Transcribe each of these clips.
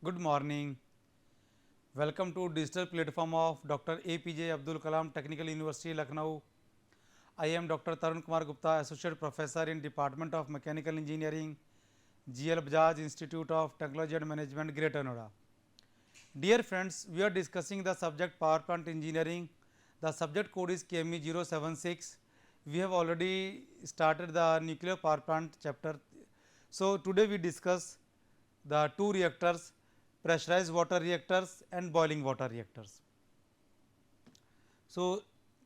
Good morning. Welcome to digital platform of Dr. APJ Abdul Kalam Technical University, Lucknow. I am Dr. Tarun Kumar Gupta, Associate Professor in Department of Mechanical Engineering, GL Bajaj Institute of Technology and Management, Greater Noida. Dear friends, we are discussing the subject Power Plant Engineering. The subject code is KME 076. We have already started the nuclear power plant chapter. So today we discuss the two reactors, pressurized water reactors and boiling water reactors. So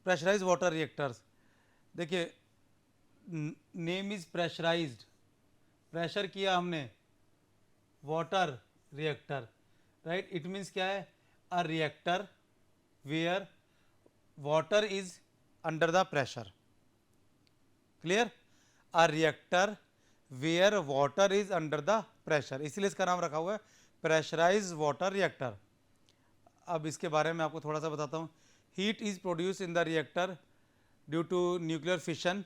pressurized water reactors, देखिए name is pressurized, pressure किया हमने water reactor, right. It means क्या है, a reactor where water is under the pressure. Clear, a reactor where water is under the pressure, इसलिए इसका नाम रखा हुआ है प्रेशराइज वाटर रिएक्टर. अब इसके बारे में आपको थोड़ा सा बताता हूँ. Heat is produce in the reactor due to nuclear fission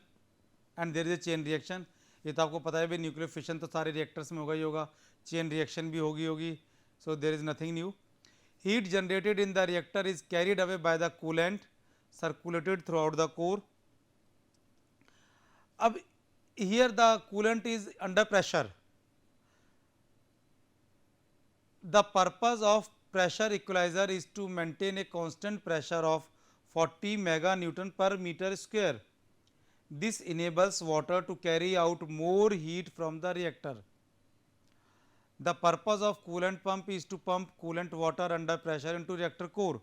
and there is a chain reaction. ये तो आपको पता है भाई, न्यूक्लियर फिशन तो सारे रिएक्टर्स में होगा ही होगा, चेन रिएक्शन भी होगी. So there is nothing new. Heat generated in the reactor is carried away by the coolant circulated throughout the core. अब here the coolant is under pressure. The purpose of pressure equalizer is to maintain a constant pressure of 40 mega Newton per meter square. This enables water to carry out more heat from the reactor. The purpose of coolant pump is to pump coolant water under pressure into reactor core.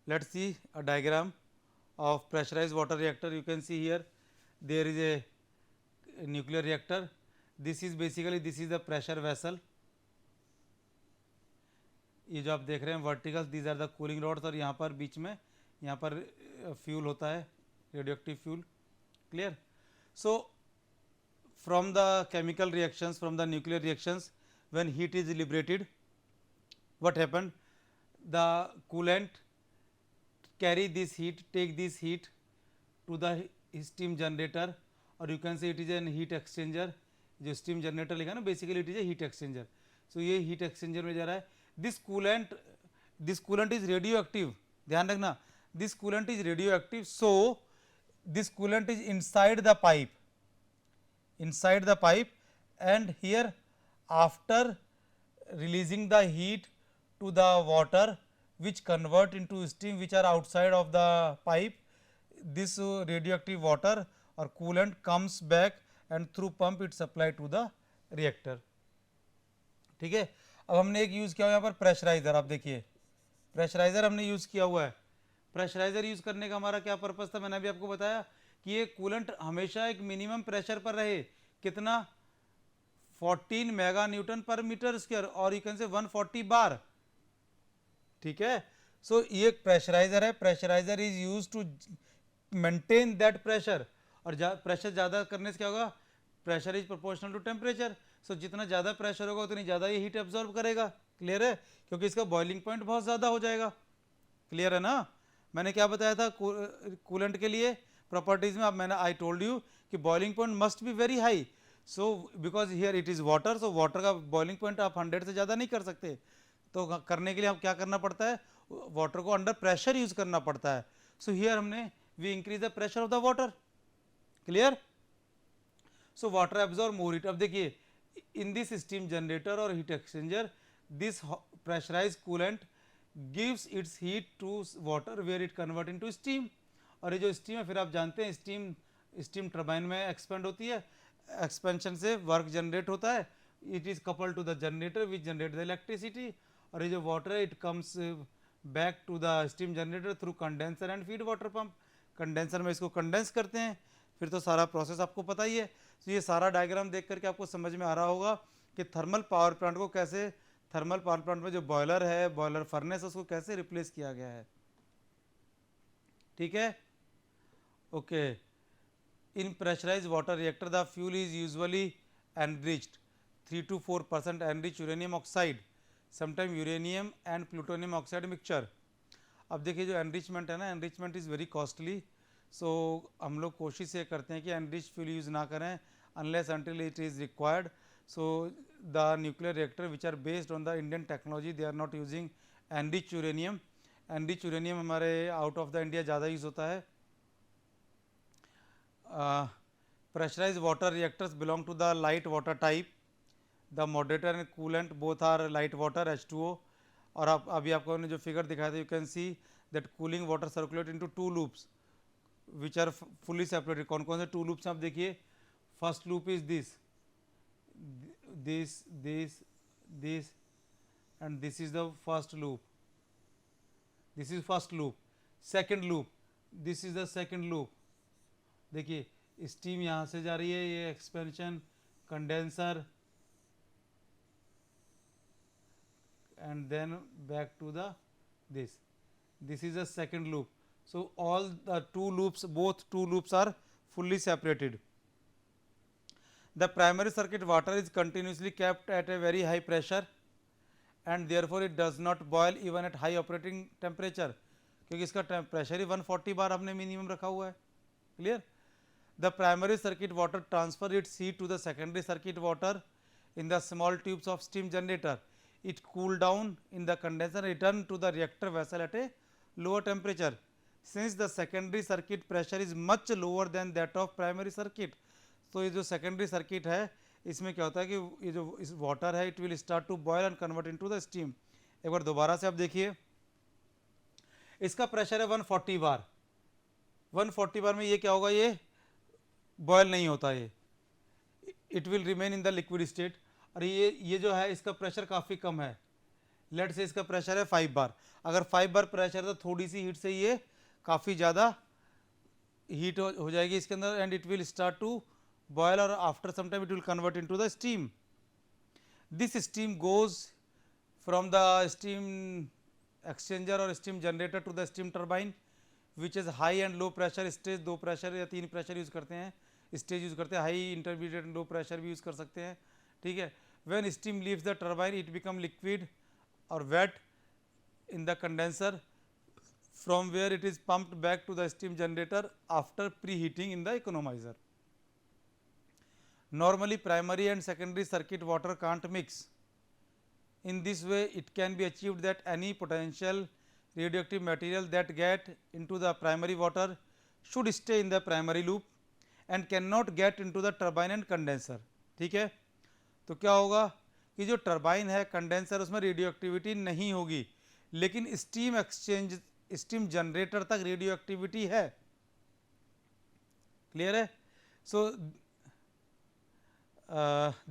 Let us see a diagram of pressurized water reactor. You can see here there is a nuclear reactor. This is basically, this is the pressure vessel. ये जो आप देख रहे हैं vertical, these are the cooling rods, और यहाँ पर बीच में यहाँ पर फ्यूल होता है, radio active fuel. Clear. So from the chemical reactions, from the nuclear reactions, when heat is liberated, what happened, the coolant carry this heat, take this heat to the steam generator, or you can say it is an heat exchanger. जो steam generator लिखा ना, basically it is a heat exchanger. So ये heat exchanger में जा रहा है. this coolant is radioactive, ध्यान रखना, this coolant is radioactive. So this coolant is inside the pipe, and here after releasing the heat to the water which convert into steam which are outside of the pipe, this radioactive water or coolant comes back and through pump it supply to the reactor. ठीक है. अब हमने एक use किया हुआ यहाँ पर pressuriser. आप देखिए प्रेशराइज़र हमने यूज़ किया हुआ है. प्रेशराइज़र यूज़ करने का हमारा क्या पर्पज़ था, मैंने अभी आपको बताया कि ये कूलेंट हमेशा एक मिनिमम प्रेशर पर रहे. कितना, 14 मेगा न्यूटन पर मीटर स्क्वायर, और यू कैन से 140 बार. ठीक है. सो ये एक प्रेशराइज़र है. Pressurizer is use to maintain that pressure, और प्रेशर ज़्यादा करने से क्या होगा, pressure is proportional to temperature. So जितना ज़्यादा प्रेशर होगा उतनी ज़्यादा ये हीट एब्जॉर्ब करेगा. क्लियर है, क्योंकि इसका बॉइलिंग पॉइंट बहुत ज़्यादा हो जाएगा. क्लियर है ना. मैंने क्या बताया था कूलेंट के लिए प्रॉपर्टीज में, अब मैंने आई टोल्ड यू कि boiling point must be very high. So because here it is water, so water का बॉइलिंग पॉइंट आप 100 से ज़्यादा नहीं कर सकते. तो करने के लिए आप क्या करना पड़ता है, वाटर को अंडर प्रेशर यूज करना पड़ता है. सो हियर हमने we increase the pressure of the water. Clear. So water absorb more heat. अब देखिए इन दिस स्टीम जनरेटर और heat exchanger, this pressurise coolant gives its heat to water where it convert into steam. और ये जो steam है, फिर आप जानते हैं स्टीम टर्बाइन में एक्सपेंड होती है, एक्सपेंशन से वर्क जनरेट होता है. It is coupled to the generator which generate the electricity. और ये जो वाटर है it comes back to the steam generator through condenser and feed water pump. Condenser में इसको कंडेंस करते हैं, फिर तो सारा प्रोसेस आपको पता ही है. तो ये सारा डायग्राम देख करके आपको समझ में आ रहा होगा कि थर्मल पावर प्लांट को कैसे, थर्मल पावर प्लांट में जो बॉयलर है, बॉयलर फर्नेस, उसको कैसे रिप्लेस किया गया है. ठीक है. Okay. In pressurise water reactor the fuel is usually enriched 3 to 4% enrich uranium oxide, sometime uranium and plutonium oxide mixture. अब देखिए जो एनरिचमेंट है ना, enrichment is very costly. So हम लोग कोशिश ये करते हैं कि एनरिच फ्यूल यूज़ ना करें unless until it is required. So the nuclear reactor which are based on the Indian technology, they are not using enriched uranium. enriched uranium हमारे out of the India ज़्यादा use होता है. Pressurized water reactors belong to the light water type. The moderator and coolant both are light water H2O. और आप अभी आपको ने जो फिगर दिखाया था, you can see that cooling water circulate into two loops which are fully separated. कौन कौन से two loops आप देखिए. First loop is this and this is the first loop. This is first loop. Second loop, this is the second loop. देखिए steam यहाँ से जा रही है, ये expansion condenser and then back to the this is the second loop. So all the two loops, both two loops are fully separated. The primary circuit water is continuously kept at a very high pressure and therefore it does not boil even at high operating temperature, क्योंकि इसका pressure ही 140 बार हमने minimum रखा हुआ है. Clear. The primary circuit water transfer its heat to the secondary circuit water in the small tubes of steam generator. It cool down in the condenser and return to the reactor vessel at a lower temperature. Since the secondary circuit pressure is much lower than that of primary circuit, तो ये जो secondary circuit है इसमें क्या होता है कि ये जो इस water है it will start to boil and convert into the steam. एक बार दोबारा से आप देखिए, इसका प्रेशर है 140 बार. 140 बार में ये क्या होगा, ये बॉयल नहीं होता, ये it will remain in the liquid state. और ये जो है इसका प्रेशर काफ़ी कम है. लेट से इसका प्रेशर है 5 बार. अगर 5 बार प्रेशर है तो थोड़ी सी हीट से ये काफ़ी ज़्यादा हीट हो जाएगी इसके अंदर and it will start to boil और after some time it will convert into the steam. This steam goes from the steam exchanger और steam generator to the steam turbine which is high and low pressure stage. 2 pressure या 3 pressure use करते हैं, stage use करते हैं, high intermediate low pressure भी use कर सकते हैं. ठीक है. When steam leaves the turbine it become liquid और wet in the condenser from where it is pumped back to the steam generator after pre heating in the economizer. Normally primary and secondary circuit water can't mix. In this way it can be achieved that any potential radioactive material that get into the primary water should stay in the primary loop and cannot get into the turbine and condenser. ठीक है. तो क्या होगा कि जो turbine है, condenser, उसमें radio activity नहीं होगी, लेकिन स्टीम एक्सचेंज स्टीम जनरेटर तक रेडियो एक्टिविटी है. क्लियर है. सो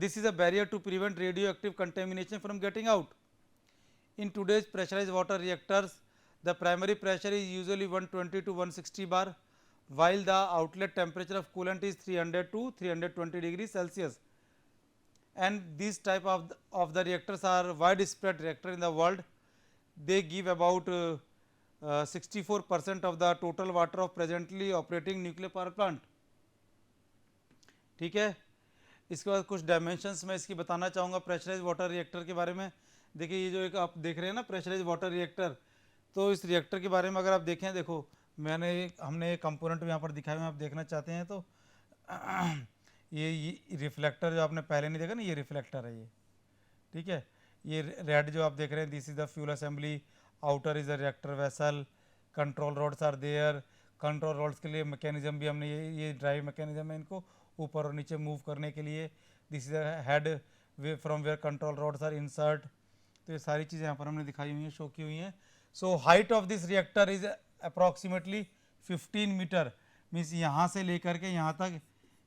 this is a barrier to prevent radioactive contamination from getting out. In today's pressurized water reactors, the primary pressure is usually 120 to 160 bar, while the outlet temperature of coolant is 300 to 320 degrees Celsius. And these type of the reactors are widespread reactor in the world. They give about 64% of the total water of presently operating nuclear power plant. ठीक है. इसके बाद कुछ dimensions मैं इसकी बताना चाहूँगा pressurise water reactor के बारे में. देखिए ये जो एक आप देख रहे हैं ना प्रेशराइज वाटर रिएक्टर, तो इस रिएक्टर के बारे में अगर आप देखें, देखो हमने एक कंपोनेंट यहाँ पर दिखाए हुए आप देखना चाहते हैं तो ये रिफ्लेक्टर जो आपने पहले नहीं देखा ना, ये रिफ्लेक्टर है ये. ठीक है. ये रेड जो आप देख रहे हैं this is the fuel assembly, outer is the reactor vessel, control rods are there. Control rods के लिए मैकेनिज्म भी हमने ये ड्राइव मैकेनिज्म है इनको ऊपर और नीचे मूव करने के लिए. This is a head way from where control rods are insert. तो ये सारी चीज़ें यहाँ पर हमने दिखाई हुई हैं, शो की हुई हैं. So height of this reactor is approximately 15 metre. Means यहाँ से लेकर के यहाँ तक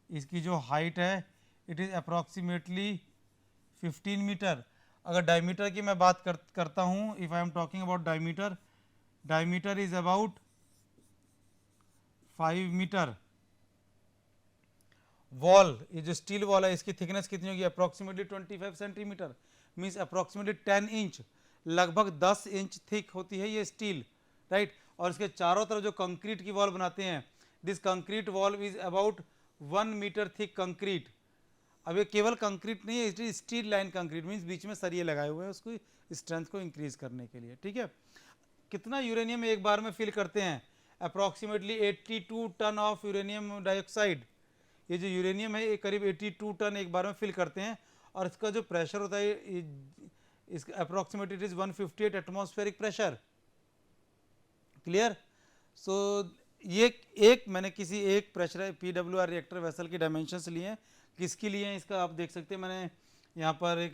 इसकी जो हाइट है इट इज़ अप्रॉक्सीमेटली 15 मीटर. अगर डायमीटर की मैं बात करता हूँ, if I am talking about diameter, diameter is about 5 metre. Wall, ये जो स्टील वॉल है इसकी थिकनेस कितनी होगी, approximately 25 centimetre. Means approximately 10 inch, लगभग 10 इंच थिक होती है ये स्टील. राइट. और इसके चारों तरफ जो कंक्रीट की वॉल बनाते हैं, this concrete wall is about 1 metre thick concrete. अब ये केवल कंक्रीट नहीं है, it is steel line concrete. Means बीच में सरिये लगाए हुए हैं उसको स्ट्रेंथ को इंक्रीज करने के लिए. ठीक है. कितना यूरेनियम एक बार में फिल करते हैं, approximately 82 ton of uranium dioxide. ये जो यूरेनियम है ये करीब 82 टन एक बार में फिल करते हैं. और इसका जो प्रेशर होता है इसका approximate it is 158 atmospheric pressure. Clear? So ये एक मैंने किसी एक प्रेशर PWR रिएक्टर वेसल की डायमेंशंस लिए हैं। किसके लिए हैं इसका आप देख सकते हैं, मैंने यहाँ पर एक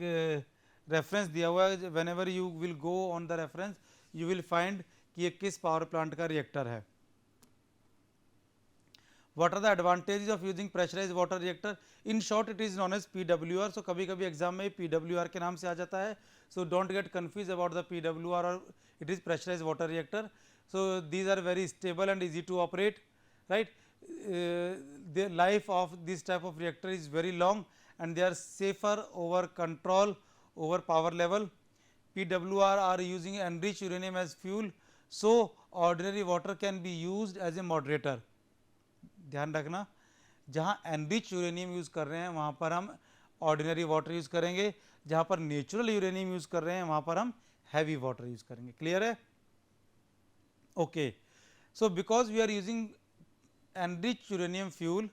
रेफरेंस दिया हुआ है। When ever you will go on the reference you will find कि ये किस पावर प्लांट का रिएक्टर है। What are the advantages of using pressurized water reactor? In short, it is known as PWR. So कभी कभी exam में PWR के नाम से आ जाता है. So don't get confused about the PWR or it is pressurized water reactor. So these are very stable and easy to operate, right? The life of this type of reactor is very long and they are safer over control over power level. PWR are using enriched uranium as fuel, so ordinary water can be used as a moderator. ध्यान रखना, जहाँ enrich uranium use कर रहे हैं वहाँ पर हम ordinary water use करेंगे, जहाँ पर नेचुरल यूरेनियम यूज़ कर रहे हैं वहाँ पर हम हैवी वाटर यूज़ करेंगे। क्लियर है? Okay, so because we are using enrich uranium fuel,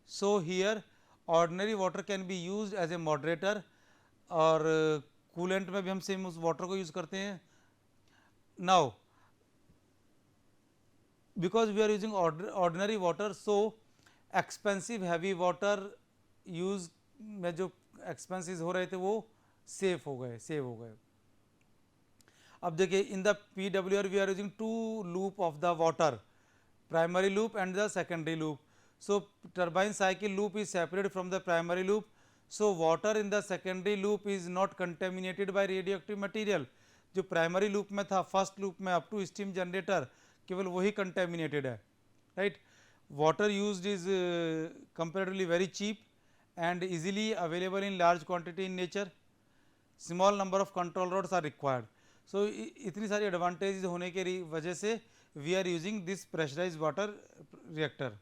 so here ordinary water can be use as a moderator, और कूलेंट में भी हम सेम उस वाटर को यूज़ करते हैं। Now because we are using ordinary water, so expensive heavy water use में जो expenses हो रहे थे वो सेव हो गए। अब देखिए, in the PWR we are using two loop of the water, primary loop and the secondary loop. So turbine cycle loop is separated from the primary loop, so water in the secondary loop is not contaminated by radioactive material. जो primary loop में था, first loop में up to steam generator, केवल वही contaminated है, right. Water used is comparatively very cheap and easily available in large quantity in nature, small number of control rods are required. So इतनी सारी advantages होने के वजह से we are using this pressurized water reactor,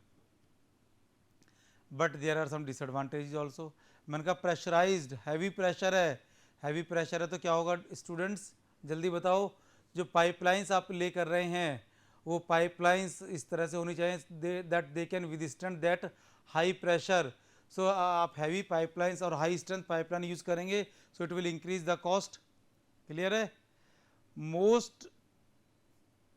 but there are some disadvantages also. मैंने कहा pressurised, heavy pressure है तो क्या होगा स्टूडेंट्स, जल्दी बताओ। जो पाइपलाइंस आप ले कर रहे हैं वो पाइपलाइंस इस तरह से होनी चाहिए that they can withstand that high pressure. So आप हैवी पाइपलाइंस और हाई स्ट्रेंथ पाइपलाइन यूज़ करेंगे, so it will increase the cost. Clear है? Most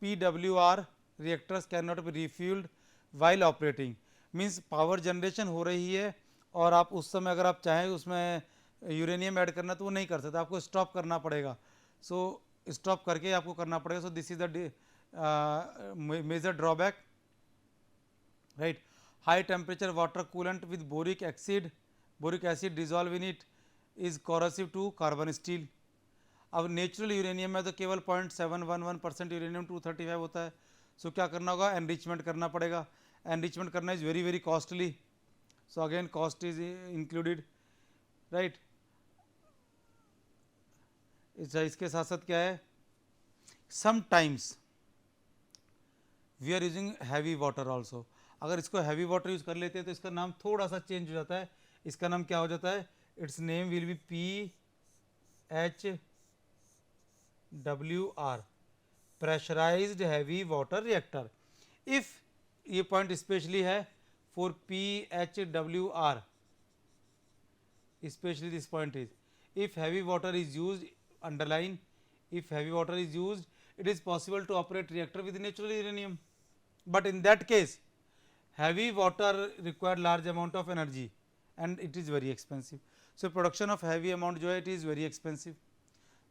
PWR reactors can not be refuelled while operating, means power generation हो रही है और आप उस समय अगर आप चाहें उसमें यूरेनियम ऐड करना तो वो नहीं कर सकते, आपको स्टॉप करना पड़ेगा। सो स्टॉप करके आपको करना पड़ेगा। So this is the major drawback, right. High temperature water coolant with boric acid dissolve in it is corrosive to carbon steel. अब नेचुरल यूरेनियम में तो केवल 0.711% यूरेनियम 235 होता है। सो क्या करना होगा, एनरिचमेंट करना पड़ेगा। एनरिचमेंट करना is very very costly, so again cost is included, right. इसके साथ साथ क्या है, sometimes we are using heavy water also. अगर इसको हैवी वाटर यूज कर लेते हैं तो इसका नाम थोड़ा सा चेंज हो जाता है। इसका नाम क्या हो जाता है, it's name will be PHWR, pressurised heavy water reactor. If ये पॉइंट स्पेशली है for PHWR, specially this point is if heavy water is used, underline, if heavy water is used, it is possible to operate reactor with natural uranium, but in that case heavy water require large amount of energy and it is very expensive. So production of heavy amount जो है it is very expensive.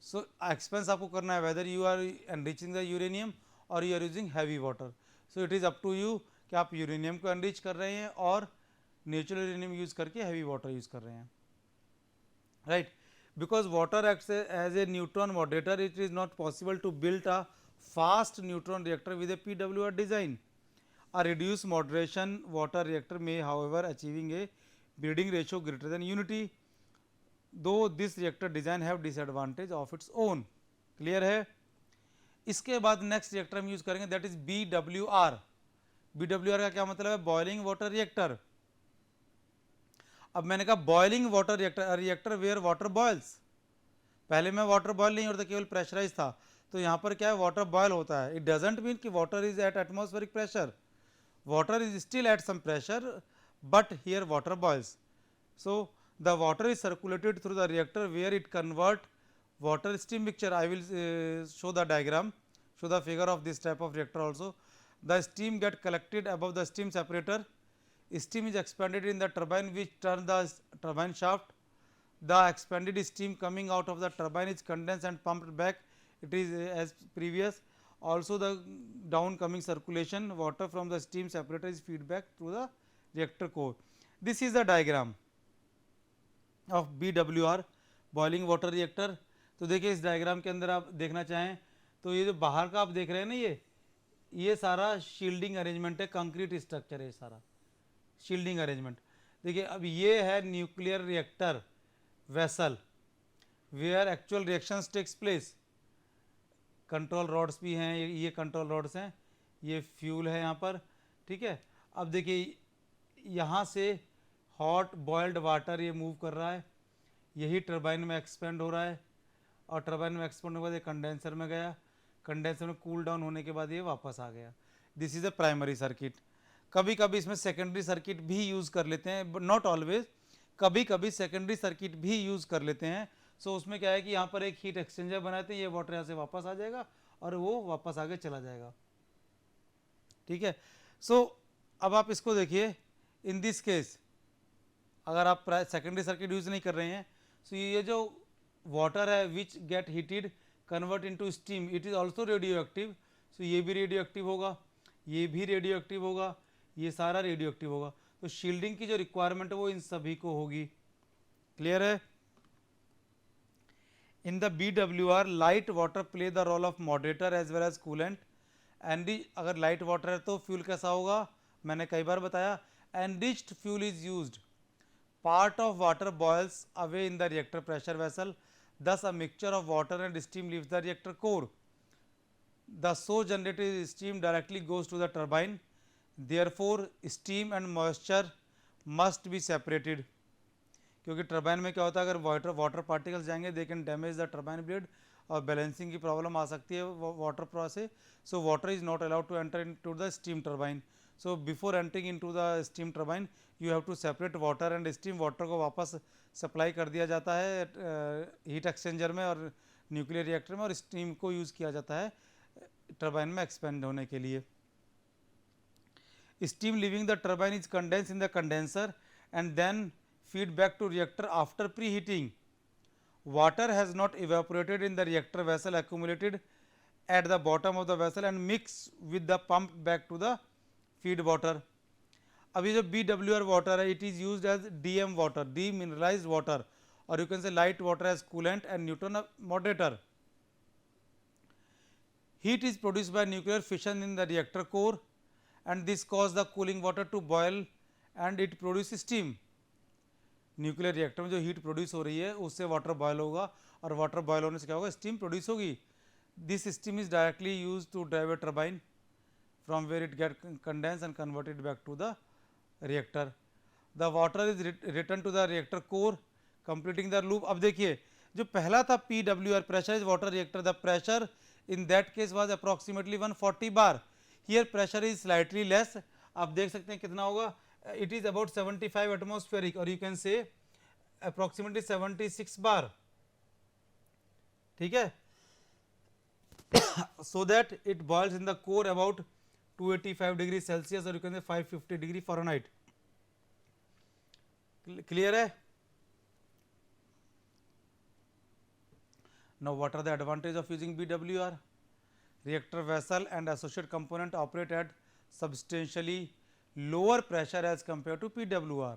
So expense आपको करना है whether you are enriching the uranium or you are using heavy water. So it is up to you कि आप uranium को enrich कर रहे हैं और नेचुरल यूरेनियम यूज करके हैवी वाटर यूज कर रहे हैं, right. Because water acts as a neutron moderator, it is not possible to build a fast neutron reactor with a PWR design. A reduced moderation water reactor may however achieving a breeding ratio greater than unity, though this reactor design have disadvantage of its own. Clear है? इसके बाद next reactor हम use करेंगे that is BWR। BWR का क्या मतलब है, boiling water reactor. अब मैंने कहा boiling water reactor, reactor where water boils. पहले में वाटर बॉयल नहीं होता, केवल प्रेशराइज था, तो यहाँ पर क्या है, वाटर बॉयल होता है। इट डजंट मीन कि water is at atmospheric pressure, water is still at some pressure but here water boils. So The water is circulated through the reactor where it convert water steam mixture. I will show the diagram, show the figure of this type of reactor also. The steam get collected above the steam separator. Steam is expanded in the turbine which turn the turbine shaft. The expanded steam coming out of the turbine is condensed and pumped back. It is as previous. Also the down coming circulation water from the steam separator is feedback through the reactor core. This is the diagram of BWR boiling water reactor. तो देखिए इस diagram के अंदर आप देखना चाहें तो ये जो बाहर का आप देख रहे हैं ना, ये सारा शील्डिंग अरेंजमेंट है, कंक्रीट स्ट्रक्चर है सारा शील्डिंग अरेंजमेंट. देखिए अब ये है nuclear reactor vessel where actual reactions takes place. Control rods भी हैं, ये कंट्रोल रॉड्स हैं, ये फ्यूल है यहाँ पर. ठीक है, अब देखिए यहाँ से हॉट बॉइल्ड वाटर ये मूव कर रहा है, यही टरबाइन में एक्सपेंड हो रहा है और टरबाइन में एक्सपेंड होने के बाद ये कंडेंसर में गया, कंडेंसर में कूल डाउन होने के बाद ये वापस आ गया. This is a primary circuit. कभी कभी इसमें सेकेंडरी सर्किट भी यूज़ कर लेते हैं, बट नॉट ऑलवेज. कभी कभी सेकेंडरी सर्किट भी यूज़ कर लेते हैं. सो उसमें क्या है कि यहाँ पर एक हीट एक्सचेंजर बनाते हैं, ये वाटर यहाँ से वापस आ जाएगा और वो वापस आगे चला जाएगा. ठीक है, सो अब आप इसको देखिए. इन दिस केस अगर आप सेकेंडरी सर्किट यूज़ नहीं कर रहे हैं, सो ये जो वाटर है which get heated convert into steam, it is also radio active. So ये भी रेडियो एक्टिव होगा, ये भी रेडियो एक्टिव होगा, ये सारा रेडियो एक्टिव होगा. तो शील्डिंग की जो रिक्वायरमेंट है वो इन सभी को होगी. क्लियर है? In the BWR light water play the role of moderator as well as coolant. अगर लाइट वाटर है तो फ्यूल कैसा होगा, मैंने कई बार बताया. Enriched fuel is used. Part of water boils away in the reactor pressure vessel. Thus, a mixture of water and steam leaves the reactor core. The so generated steam directly goes to the turbine. Therefore, steam and moisture must be separated. क्योंकि turbine में क्या होता है, अगर water particles जाएंगे they can damage the turbine blade और balancing की problem आ सकती है water process. So water is not allowed to enter into the steam turbine. So before entering into the steam turbine you have to separate water and steam. Water को वापस supply कर दिया जाता है हीट एक्सचेंजर में और nuclear reactor में, और स्टीम को यूज़ किया जाता है टर्बाइन में एक्सपेंड होने के लिए. Steam leaving the turbine is condense in the condenser and then feed back to reactor after preheating. Water has not evaporated in the reactor vessel, accumulated at the bottom of the vessel and mixed with the pump back to the feed water. अब ये जो BWR water है, it is used as DM water, demineralized water, or you can say light water as coolant and neutron moderator. Heat is produced by nuclear fission in the reactor core and this causes the cooling water to boil and it produces steam. Nuclear reactor में जो heat produce हो रही है उससे water boil होगा और water boil होने से क्या होगा, स्टीम प्रोड्यूस होगी. This steam is directly use to drive a turbine from where it get condense and converted back to the reactor. The water is return to the reactor core completing the loop. अब देखिए जो पहला था PWR pressurise water reactor, the pressure in that case was approximately 140 bar. Here pressure is slightly less. आप देख सकते हैं कितना होगा, it is about 75 atmospheric or you can say approximately 76 bar. ठीक है, so that it boils in the core about 285 degree Celsius or you can say 550 degree Fahrenheit. Clear है? Now what are the advantages of using BWR? Reactor vessel and associated component operate at substantially lower pressure as compare to PWR.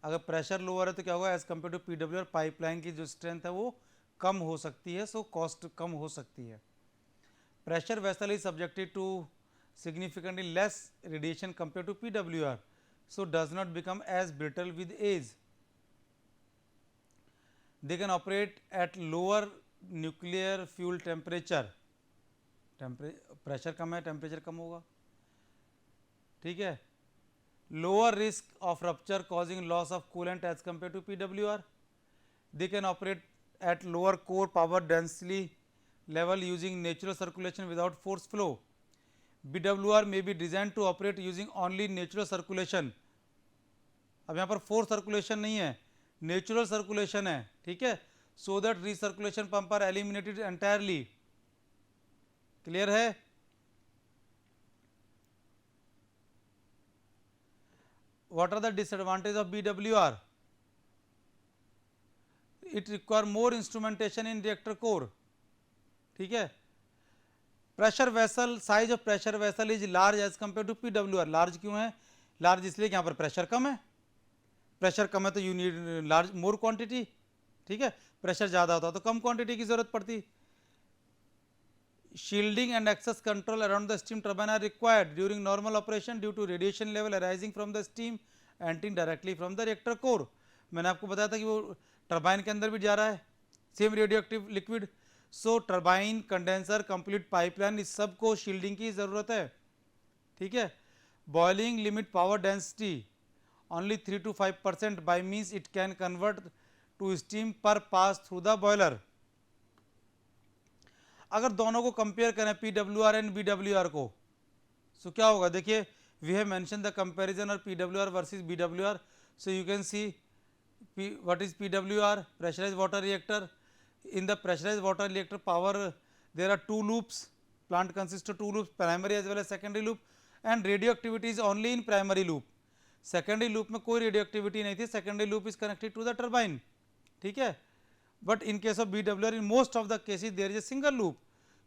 अगर प्रेशर lower है तो क्या होगा, as compare to PWR pipeline की जो strength है वो कम हो सकती है, सो कॉस्ट कम हो सकती है. Pressure vessel is subjected to significantly less radiation compare to PWR, so does not become as brittle with age. They can operate at lower nuclear fuel temperature. Pressure कम है, टेम्परेचर कम होगा. ठीक है, lower risk of rupture causing loss of coolant as compared to PWR. They can operate at lower core power density level using natural circulation without force flow. BWR may be designed to operate using only natural circulation. अब यहाँ पर force circulation नहीं है, natural circulation है, ठीक है, so that recirculation pump are eliminated entirely. Clear है? What are the disadvantage of BWR? It require more instrumentation in reactor core, ठीक है। Pressure vessel, size of pressure vessel is large as compare to PWR। Large क्यों है? Large इसलिए कि यहाँ पर pressure कम है, प्रेशर कम है तो you need large more quantity, ठीक है। प्रेशर ज़्यादा होता तो कम क्वांटिटी की जरूरत पड़ती। Shielding and access control around the steam turbine are required during normal operation due to radiation level arising from the steam entering directly from the reactor core। मैंने आपको बताया था कि वो टरबाइन के अंदर भी जा रहा है सेम रेडियो एक्टिव लिक्विड। सो टरबाइन, कंडेंसर, कंप्लीट पाइपलाइन, इस सब को शील्डिंग की ज़रूरत है, ठीक है। Boiling limit power density only 3 to 5% by means it can convert to steam per pass through the boiler। अगर दोनों को कंपेयर करें PWR एंड BWR को, सो क्या होगा? देखिए, we have mention the comparison और PWR versus BWR। So you can see what is PWR, pressurised water reactor. In the pressurised water reactor power there are 2 loops, plant consist of 2 loops, primary as well as secondary loop, and radioactivity is only in primary loop. Secondary loop में कोई radioactivity नहीं थी, secondary loop is connected to the turbine, ठीक है। But in case of BWR in most of the cases there is a single loop.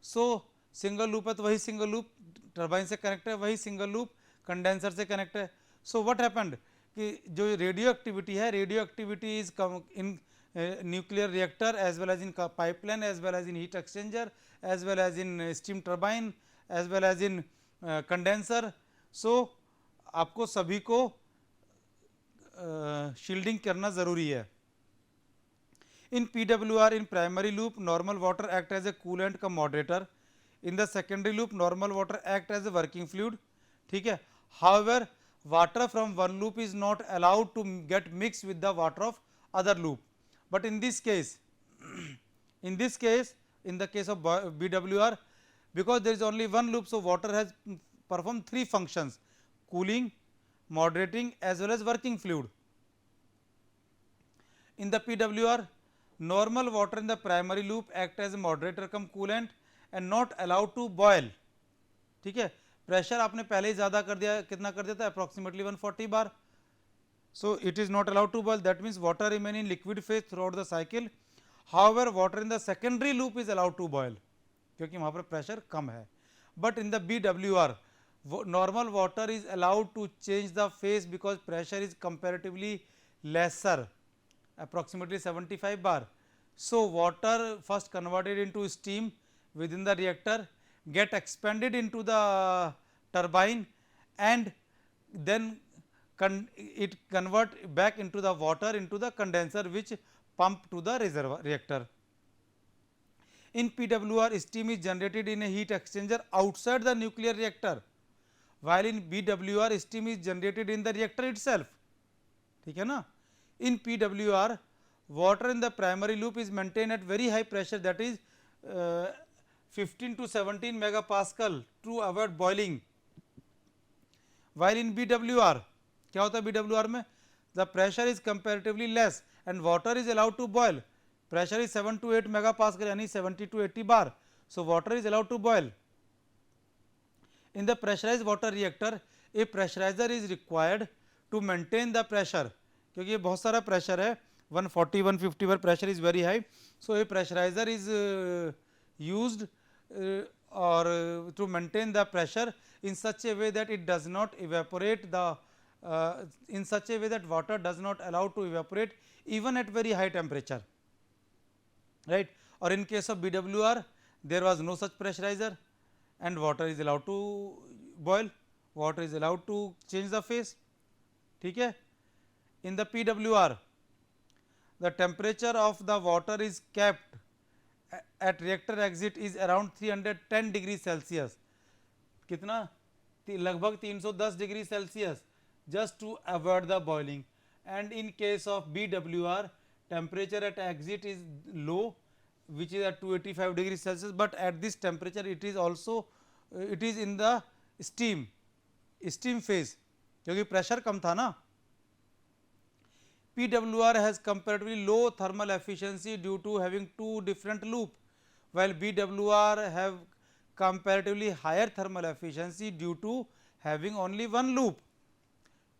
So single loop है तो वही single loop turbine से कनेक्ट है, वही सिंगल लूप कंडेंसर से connect है। सो व्हाट हैपेंड कि जो रेडियो एक्टिविटी है, radioactivity is in nuclear reactor as well as in pipeline as well as in heat exchanger as well as in steam turbine as well as in condenser. सो आपको सभी को shielding करना ज़रूरी है। In PWR, in primary loop, normal water act as a coolant cum moderator. In the secondary loop, normal water act as a working fluid, ठीक है। However, water from one loop is not allowed to get mixed with the water of other loop. But in this case, in the case of BWR, because there is only one loop, so water has performed 3 functions: cooling, moderating as well as working fluid. In the PWR, normal water in the primary loop act as a moderator cum coolant and not allowed to boil, ठीक है। Pressure आपने पहले ही ज़्यादा कर दिया, कितना कर दिया था? Approximately 140 bar. So it is not allowed to boil, that means water remain in liquid phase throughout the cycle. However water in the secondary loop is allowed to boil, क्योंकि वहाँ पर प्रेशर कम है। But in the BWR, normal water is allowed to change the phase because pressure is comparatively lesser, approximately 75 bar. So water first converted into steam within the reactor, get expanded into the turbine, and then it convert back into the water into the condenser which pump to the reservoir reactor. In PWR, steam is generated in a heat exchanger outside the nuclear reactor, while in BWR steam is generated in the reactor itself, ठीक है ना। In PWR, water in the primary loop is maintained at very high pressure, that is 15 to 17 megapascal to avoid boiling, while in BWR क्या होता है? BWR में the pressure is comparatively less and water is allowed to boil. Pressure is 7 to 8 megapascal यानी 70 to 80 bar, so water is allowed to boil. In the pressurized water reactor, a pressurizer is required to maintain the pressure, क्योंकि ये बहुत सारा pressure है, 140 150 पर pressure is very high. So a pressurizer is used or to maintain the pressure in such a way that it does not evaporate the in such a way that water does not allow to evaporate even at very high temperature, right? Or in case of BWR, there was no such pressurizer and water is allowed to boil, water is allowed to change the phase, ठीक है। In the PWR, the temperature of the water is kept at reactor exit is around 310 degree Celsius, कितना? लगभग 310 degree Celsius, just to avoid the boiling. And in case of BWR, temperature at exit is low, which is at 285 degree Celsius, but at this temperature it is also it is in the steam phase, क्योंकि pressure कम था ना। PWR has comparatively low thermal efficiency due to having two different loop, while BWR have comparatively higher thermal efficiency due to having only one loop.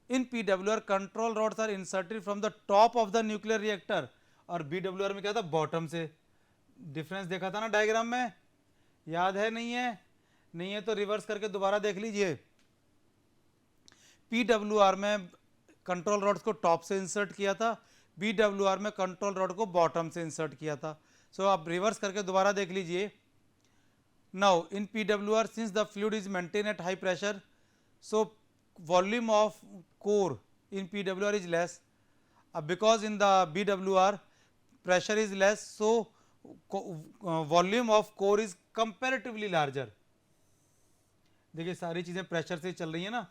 In PWR, control rods are inserted from the top of the nuclear reactor और BWR में क्या था, bottom से. Difference देखा था ना diagram में, याद है नहीं है? नहीं है तो रिवर्स करके दोबारा देख लीजिए. PWR में कंट्रोल रॉड्स को टॉप से इंसर्ट किया था, BWR में कंट्रोल रॉड को बॉटम से इंसर्ट किया था. सो आप रिवर्स करके दोबारा देख लीजिए. Now in PWR, since the fluid is maintained at high pressure, so volume of core in PWR is less. Because in the BWR pressure is less, so volume of core is comparatively larger. देखिए सारी चीजें pressure से चल रही है ना.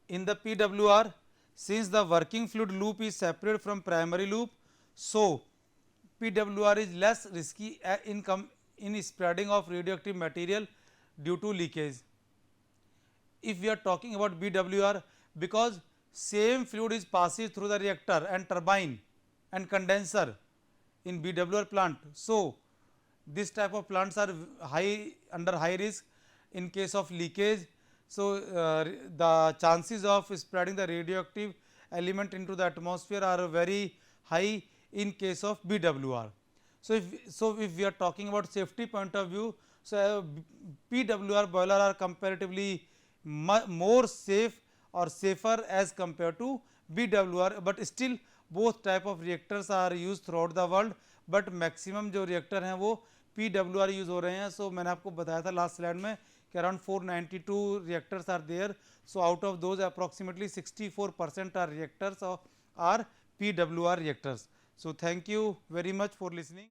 In the PWR, since the working fluid loop is separate from primary loop, so PWR is less risky in spreading of radioactive material due to leakage. If we are talking about BWR, because same fluid is passes through the reactor and turbine and condenser in BWR plant, so this type of plants are under high risk in case of leakage. So the chances of spreading the radioactive element into the atmosphere are very high in case of BWR. So if we are talking about safety point of view, so PWR boiler are comparatively more safe or safer as compared to BWR, but still both type of reactors are used throughout the world, but maximum जो reactor हैं वो PWR use हो रहे हैं. सो मैंने आपको बताया था लास्ट स्लाइड में कि around 492 reactors are there. So out of those approximately 64% are reactors are PWR reactors. So thank you very much for listening.